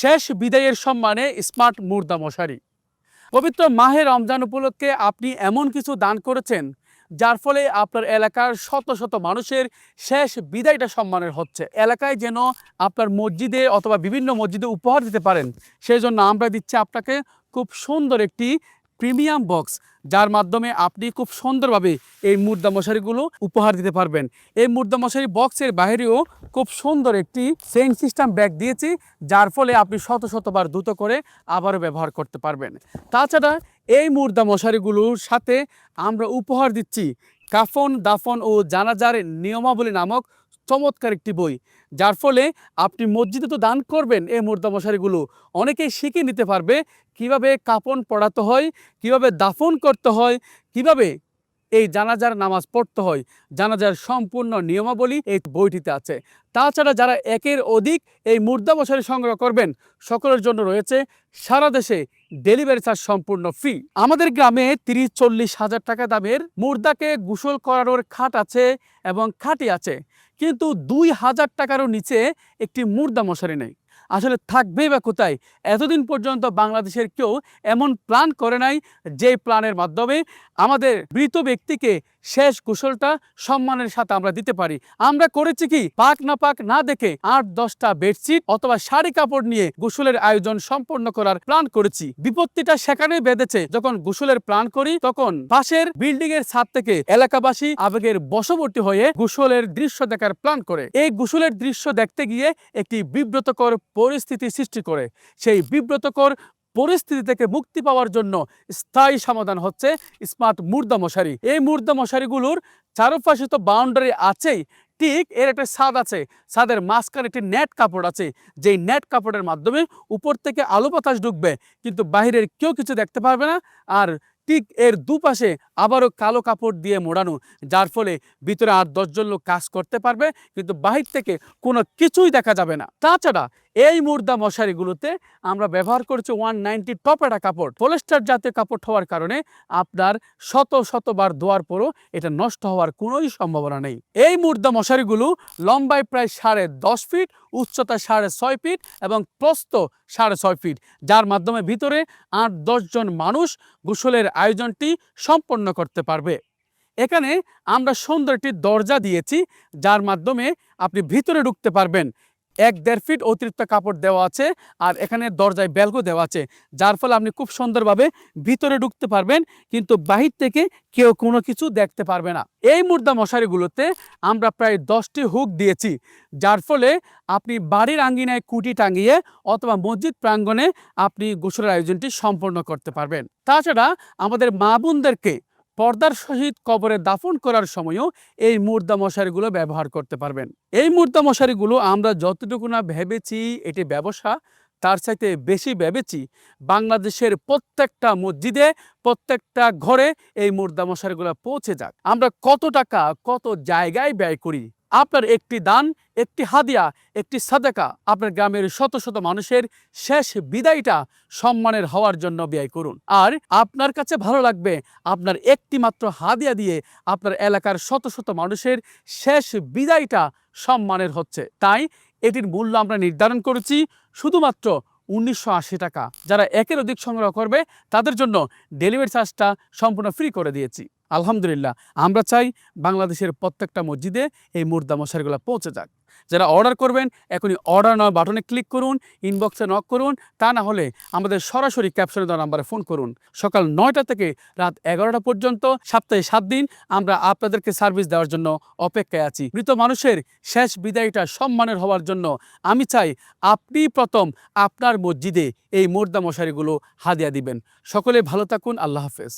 শেষ বিদায়ের সম্মানে স্মার্ট মুর্দা মশারি। পবিত্র মাহে রমজান উপলক্ষে আপনি এমন কিছু দান করেছেন যার ফলে আপনার এলাকার শত শত মানুষের শেষ বিদায়টা সম্মানের হচ্ছে। এলাকায় যেন আপনার মসজিদে অথবা বিভিন্ন মসজিদে উপহার দিতে পারেন, সেই জন্য আমরা দিচ্ছি আপনাকে খুব সুন্দর একটি প্রিমিয়াম বক্স, যার মাধ্যমে আপনি খুব সুন্দরভাবে এই মুর্দা মশারিগুলো উপহার দিতে পারবেন। এই মুর্দা মশারি বক্সের বাইরেও খুব সুন্দর একটি চেইন সিস্টেম ব্যাগ দিয়েছি, যার ফলে আপনি শত শতবার দ্রুত করে আবারও ব্যবহার করতে পারবেন। তাছাড়া এই মুর্দা মশারিগুলোর সাথে আমরা উপহার দিচ্ছি কাফন, দাফন ও জানাজার নিয়মাবলী নামক চমৎকার একটি বই, যার ফলে আপনি মসজিদে তো দান করবেন এই মুর্দা মশারিগুলো, অনেকেই শিখে নিতে পারবে কিভাবে কাফন পড়াতে হয়, কিভাবে দাফন করতে হয়, কিভাবে এই জানাজার নামাজ পড়তে হয়। জানাজার সম্পূর্ণ নিয়মাবলী এই বইটিতে আছে। তাছাড়া যারা একের অধিক এই মুর্দা মশারি সংগ্রহ করবেন, সকলের জন্য রয়েছে সারা দেশে ডেলিভারি চার্জ সম্পূর্ণ ফ্রি। আমাদের গ্রামে 30-40 হাজার টাকা দামের মুর্দাকে গোসল করানোর খাট আছে এবং খাটি আছে, কিন্তু 2000 টাকারও নিচে একটি মুর্দা মশারি নেই। আসলে থাকবেই বা কোথায়? এতদিন পর্যন্ত বাংলাদেশের কেউ এমন প্ল্যান করে নাই যে প্ল্যানের মাধ্যমে আমাদের মৃত ব্যক্তিকে শেষ গোসলটা সম্মানের সাথে আমরা দিতে পারি। আমরা করেছি কি, পাক না পাক না দেখে 8-10টা বেডশিট অথবা শাড়ি কাপড় নিয়ে গোসলের আয়োজন সম্পন্ন করার প্ল্যান করেছি। বিপত্তিটা সেখানেই বেঁধেছে, যখন গোসলের প্ল্যান করি তখন পাশের বিল্ডিং এর ছাদ থেকে এলাকাবাসী আবেগের বশবর্তী হয়ে গোসলের দৃশ্য দেখার প্ল্যান করে। এই গোসলের দৃশ্য দেখতে গিয়ে একটি বিব্রতকর পরিস্থিতি সৃষ্টি করে। সেই বিব্রতকর পরিস্থিতি থেকে মুক্তি পাওয়ার জন্য স্থায়ী সমাধান হচ্ছে স্মার্ট মুর্দা মশারি। এই মুর্দা মশারিগুলোর চারপাশে তো বাউন্ডারি আছেই, ঠিক এর একটা ছাদ আছে, ছাদের মাঝখানে একটি নেট কাপড় আছে, যেই নেট কাপড়ের মাধ্যমে উপর থেকে আলো বাতাস ঢুকবে, কিন্তু বাহিরের কেউ কিছু দেখতে পারবে না। আর ঠিক এর দুপাশে আবারও কালো কাপড় দিয়ে মোড়ানো, যার ফলে ভিতরে 8-10 জন লোক কাজ করতে পারবে, কিন্তু বাহির থেকে কোনো কিছুই দেখা যাবে না। তাছাড়া এই মুর্দা মশারিগুলোতে আমরা ব্যবহার করছি 190 টপেটা কাপড়। পলিস্টার জাতীয় কাপড় হওয়ার কারণে আপনার শত শতবার ধোয়ার পরও এটা নষ্ট হওয়ার কোনোই সম্ভাবনা নেই। এই মুর্দা মশারিগুলো লম্বায় প্রায় 10.5 ফিট, উচ্চতা 6.5 ফিট এবং প্রস্থ 6.5 ফিট, যার মাধ্যমে ভিতরে 8-10 জন মানুষ গোসলের আয়োজনটি সম্পন্ন করতে পারবে। এখানে আমরা সুন্দর একটি দরজা দিয়েছি, যার মাধ্যমে আপনি ভিতরে ঢুকতে পারবেন। 1-1.5 ফিট অতিরিক্ত কাপড় দেওয়া আছে, আর এখানে দরজায় বেলকো দেওয়া আছে, যার ফলে আপনি খুব সুন্দরভাবে ভিতরে ঢুকতে পারবেন, কিন্তু বাহির থেকে কেউ কোনো কিছু দেখতে পারবে না। এই মুর্দা মশারিগুলোতে আমরা প্রায় 10টি হুক দিয়েছি, যার ফলে আপনি বাড়ির আঙ্গিনায় কুটি টাঙিয়ে অথবা মসজিদ প্রাঙ্গণে আপনি গোসলের আয়োজনটি সম্পন্ন করতে পারবেন। তাছাড়া আমাদের মা বোনদেরকে পর্দার সহিত কবরে দাফন করার সময়ও এই মুর্দা মশারিগুলো ব্যবহার করতে পারবেন। এই মুর্দা মশারিগুলো আমরা যতটুকু না ভেবেছি এটি ব্যবসা, তার চাইতে বেশি ভেবেছি বাংলাদেশের প্রত্যেকটা মসজিদে, প্রত্যেকটা ঘরে এই মুর্দা মশারিগুলো পৌঁছে যাক। আমরা কত টাকা কত জায়গায় ব্যয় করি, আপনার একটি দান, একটি হাদিয়া, একটি সাদাকা আপনার গ্রামের শত শত মানুষের শেষ বিদায়টা সম্মানের হওয়ার জন্য ব্যয় করুন। আর আপনার কাছে ভালো লাগবে আপনার একটি মাত্র হাদিয়া দিয়ে আপনার এলাকার শত শত মানুষের শেষ বিদায়টা সম্মানের হচ্ছে। তাই এটির মূল্য আমরা নির্ধারণ করেছি শুধুমাত্র 1980 টাকা। যারা একের অধিক সংগ্রহ করবে তাদের জন্য ডেলিভারি চার্জটা সম্পূর্ণ ফ্রি করে দিয়েছি। আলহামদুলিল্লাহ, আমরা চাই বাংলাদেশের প্রত্যেকটা মসজিদে এই মুর্দা মশারিগুলো পৌঁছে যাক। যারা অর্ডার করবেন এখনই অর্ডার নাও বাটনে ক্লিক করুন, ইনবক্সে নক করুন, তা না হলে আমাদের সরাসরি ক্যাপশনে দেওয়া নাম্বারে ফোন করুন। সকাল 9টা থেকে রাত 11টা পর্যন্ত সপ্তাহে 7 দিন আমরা আপনাদেরকে সার্ভিস দেওয়ার জন্য অপেক্ষায় আছি। মৃত মানুষের শেষ বিদায়টা সম্মানের হওয়ার জন্য আমি চাই আপনি প্রথম আপনার মসজিদে এই মুর্দা মশারিগুলো হাদিয়া দিবেন। সকলে ভালো থাকুন। আল্লাহ হাফেজ।